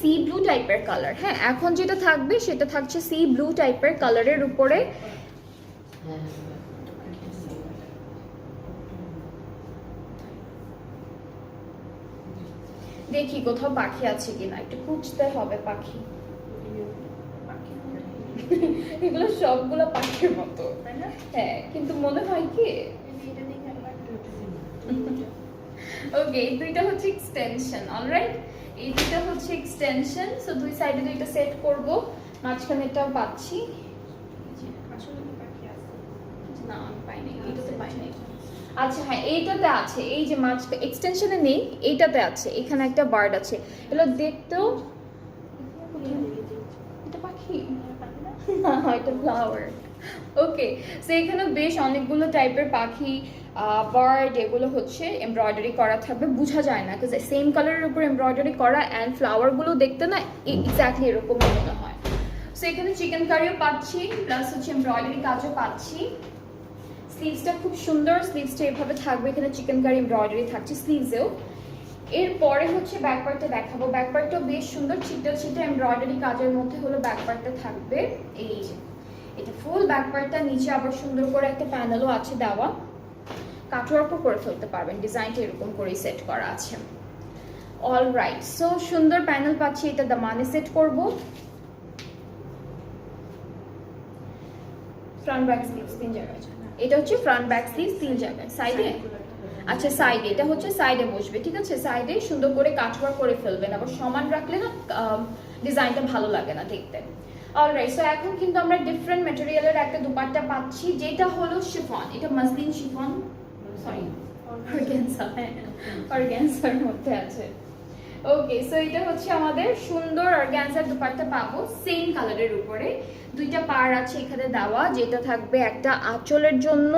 C blue টাইপের colour. হ্যাঁ, এখন যেটা থাকবে সেটা থাকছে সি ব্লু টাইপের কালারের উপরে। দেখি কোথাও পাখি আছে কিনা, একটু খুঁজতে হবে পাখি। এগুলো সবগুলো পাখির মতো, তাই না? হ্যাঁ, কিন্তু মনে হয় কি ওকে, এই দুইটা হচ্ছে এক্সটেনশন। অলরাইট, এই দুইটা হচ্ছে এক্সটেনশন। সো দুই সাইডে দুইটা সেট করব, মাঝখানেরটাও পাচ্ছি। না, আমি পাইনি, এটাতে পাইনি। আচ্ছা হ্যাঁ, এইটাতে আছে, এই যে মাঝ এক্সটেনশনে নেই, এইটাতে আছে। এখানে একটা বার্ড আছে, এগুলো দেখতেও এটা পাখি না, এটা ফ্লাওয়ার। ওকে, সো এখানে বেশ অনেকগুলো টাইপের পাখি, বার্ড, এগুলো হচ্ছে এমব্রয়ডারি করা থাকবে। বোঝা যায় না, বিকজ সেম কালারের উপর এমব্রয়ডারি করা, অ্যান্ড ফ্লাওয়ারগুলো দেখতে না এক্স্যাক্টলি এরকমই মনে হয়। সো এখানে চিকেন কারিও পাচ্ছি, প্লাস হচ্ছে এমব্রয়ডারি কাজও পাচ্ছি। স্লিভসটা খুব সুন্দর, স্লিভসটা এভাবে থাকবে, এখানে চিকেন কারি এমব্রয়ডারি থাকছে স্লিভসেও। এরপরে হচ্ছে ব্যাক পার্টটা দেখাবো। ব্যাক পার্টটাও বেশ সুন্দর, ছিটা ছিটা এমব্রয়ডারি কাজের মধ্যে হলো ব্যাক পার্টটা থাকবে। এই যে এটা ফুল ব্যাক পার্টটা, নিচে আবার সুন্দর করে একটা প্যানেলও আছে দেওয়া, কাটওয়ার্কও করে ফেলতে পারবেন। ডিজাইনটা এরকম করেই সেট করা আছে। অলরাইট, সো সুন্দর প্যানেল পাচ্ছি, এটা দামানে সেট করব। ফ্রন্ট ব্যাক স্লিভস 3 জায়গায়, এটা হচ্ছে ফ্রন্ট ব্যাক স্লিভস 3 জায়গায়। সাইডে, আচ্ছা সাইডে, এটা হচ্ছে সাইডে বসবে, ঠিক আছে? সাইডে সুন্দর করে কাটওয়ার্ক করে ফেলবেন, আবার সমান রাখলে না ডিজাইনটা ভালো লাগে না দেখতে। অলরাইট, সো এখন কিন্তু আমরা ডিফারেন্ট ম্যাটেরিয়ালের একটা দুপাট্টা পাচ্ছি, যেটা হলো শিফন। এটা মাসলিন শিফন, সরি অর্গানজা, হ্যাঁ অর্গানজার মধ্যে আছে। ওকে, সো এটা হচ্ছে আমাদের সুন্দর অর্গানজার দুপাট্টা পাবো সেম কালারের উপরে। দুইটা পার আছে এখানে দেওয়া, যেটা থাকবে একটা আঁচলের জন্য,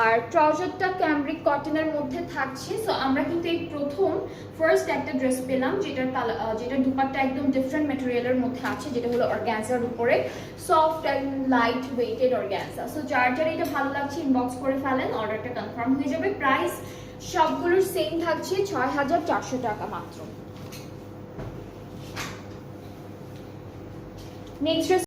আর ট্রাউজারটা ক্যামব্রিক কটনের মধ্যে থাকছে। সো আমরা কিন্তু এই প্রথম ফার্স্ট একটা ড্রেস পেলাম, যেটার দুপাট্টা একদম ডিফারেন্ট ম্যাটেরিয়ালের মধ্যে আছে, যেটা হলো অর্গানজার উপরে, soft and light weighted organza. So যার যার এটা ভালো লাগছে ইনবক্স করে ফেলেন, অর্ডারটা কনফার্ম হয়ে যাবে। প্রাইস সবগুলোর সেম থাকছে, ৬,৪০০ টাকা মাত্র। নেক্সট